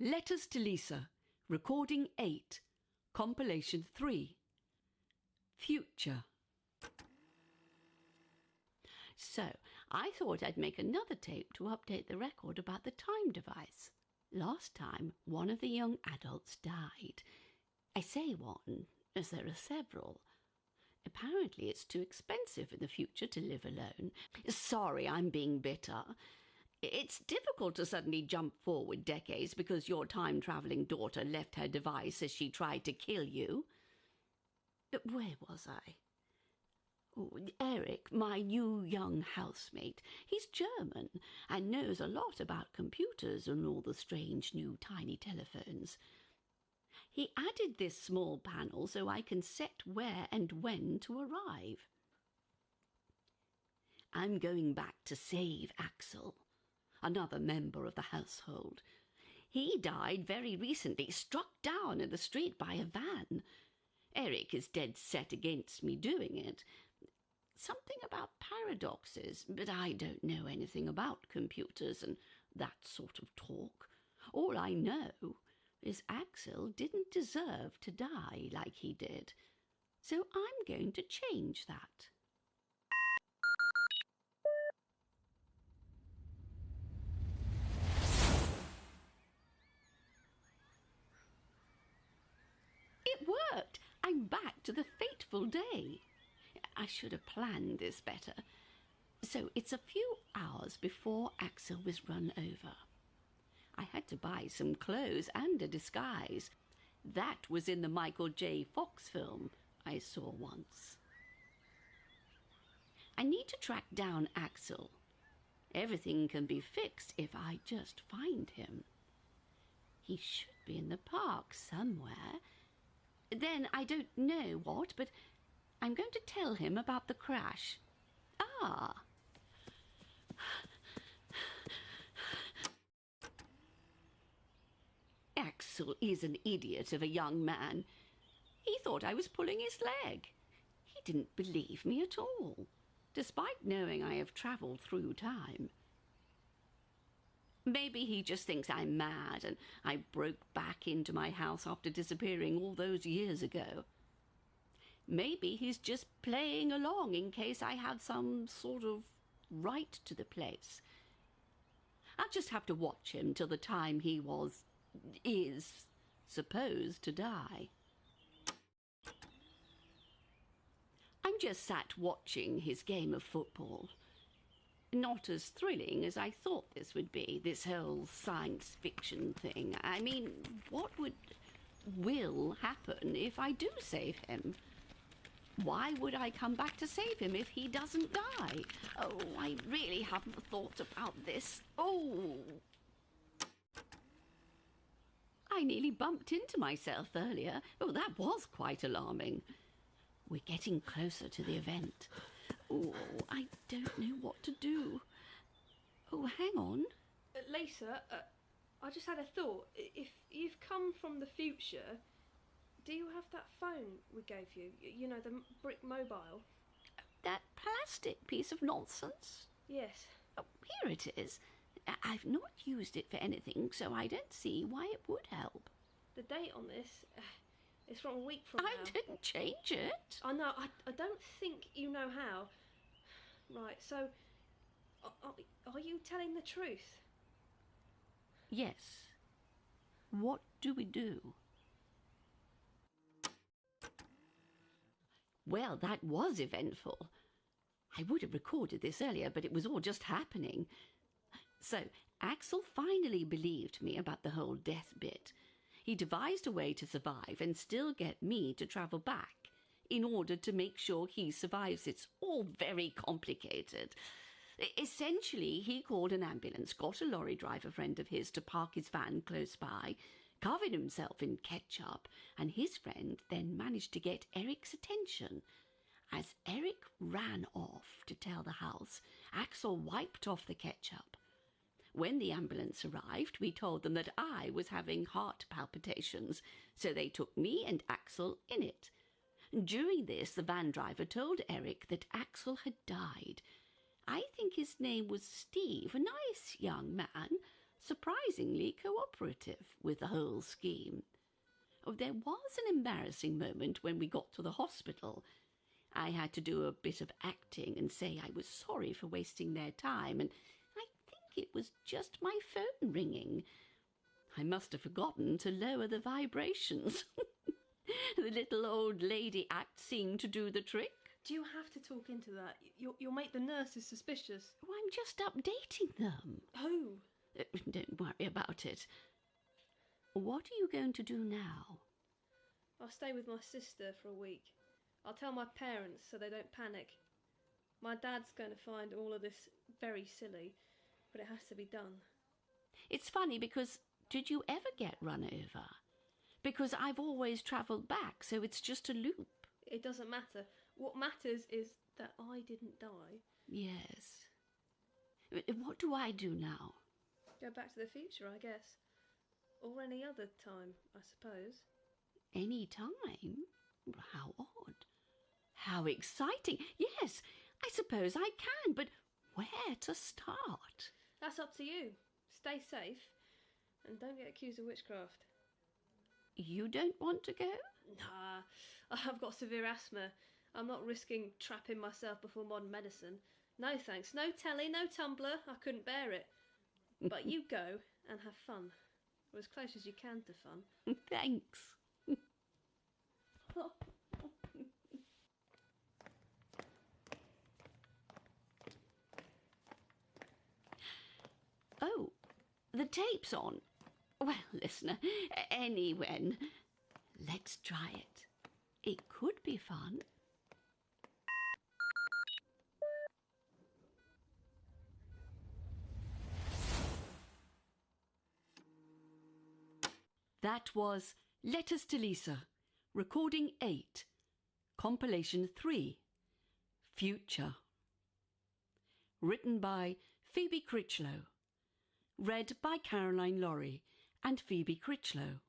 Letters to Lisa, Recording 8, Compilation 3. Future. So, I thought I'd make another tape to update the record about the time device. Last time, one of the young adults died. I say one, as there are several. Apparently it's too expensive in the future to live alone. Sorry, I'm being bitter. It's difficult to suddenly jump forward decades because your time-travelling daughter left her device as she tried to kill you. Where was I? Oh, Eric, my new young housemate, he's German and knows a lot about computers and all the strange new tiny telephones. He added this small panel so I can set where and when to arrive. I'm going back to save Axel, another member of the household. He died very recently, struck down in the street by a van. Eric is dead set against me doing it. Something about paradoxes, but I don't know anything about computers and that sort of talk. All I know is Axel didn't deserve to die like he did, so I'm going to change that. It worked! I'm back to the fateful day. I should have planned this better. So it's a few hours before Axel was run over. I had to buy some clothes and a disguise. That was in the Michael J. Fox film I saw once. I need to track down Axel. Everything can be fixed if I just find him. He should be in the park somewhere. Then I don't know what, but I'm going to tell him about the crash. Ah! Axel is an idiot of a young man. He thought I was pulling his leg. He didn't believe me at all, despite knowing I have travelled through time. Maybe he just thinks I'm mad and I broke back into my house after disappearing all those years ago. Maybe he's just playing along in case I have some sort of right to the place. I'll just have to watch him till the time he is supposed to die. I'm just sat watching his game of football. Not as thrilling as I thought this would be, this whole science fiction thing. I mean, what will happen if I do save him? Why would I come back to save him if he doesn't die? Oh, I really haven't thought about this. Oh! I nearly bumped into myself earlier. Oh, that was quite alarming. We're getting closer to the event. Oh, I don't know what to do. Oh, hang on. Lisa, I just had a thought. If you've come from the future, do you have that phone we gave you? You know, the brick mobile? That plastic piece of nonsense? Yes. Oh, here it is. I've not used it for anything, so I don't see why it would help. The date on this is from a week from now. I didn't change it. I know. I don't think you know how. Right, so are you telling the truth? Yes. What do we do? Well, that was eventful. I would have recorded this earlier, but it was all just happening. So, Axel finally believed me about the whole death bit. He devised a way to survive and still get me to travel back in order to make sure he survives. It's all very complicated. Essentially, he called an ambulance, got a lorry driver friend of his to park his van close by, covered himself in ketchup, and his friend then managed to get Eric's attention. As Eric ran off to tell the house, Axel wiped off the ketchup. When the ambulance arrived, we told them that I was having heart palpitations, so they took me and Axel in it. During this, the van driver told Eric that Axel had died. I think his name was Steve, a nice young man, surprisingly cooperative with the whole scheme. Oh, there was an embarrassing moment when we got to the hospital. I had to do a bit of acting and say I was sorry for wasting their time, and I think it was just my phone ringing. I must have forgotten to lower the vibrations. The little old lady act seemed to do the trick. Do you have to talk into that? You'll make the nurses suspicious. Oh, I'm just updating them. Oh. Don't worry about it. What are you going to do now? I'll stay with my sister for a week. I'll tell my parents so they don't panic. My dad's going to find all of this very silly, but it has to be done. It's funny because did you ever get run over? Because I've always travelled back, so it's just a loop. It doesn't matter. What matters is that I didn't die. Yes. What do I do now? Go back to the future, I guess. Or any other time, I suppose. Any time? How odd. How exciting. Yes, I suppose I can, but where to start? That's up to you. Stay safe and don't get accused of witchcraft. You don't want to go? Nah, I've got severe asthma. I'm not risking trapping myself before modern medicine. No thanks. No telly, no Tumblr. I couldn't bear it. But you go and have fun. Or as close as you can to fun. Thanks. Oh, the tape's on. Well, listener, anywhen, let's try it. It could be fun. That was Letters to Lisa, recording 8, compilation 3, Future. Written by Phoebe Critchlow. Read by Caroline Lawrie and Phoebe Critchlow.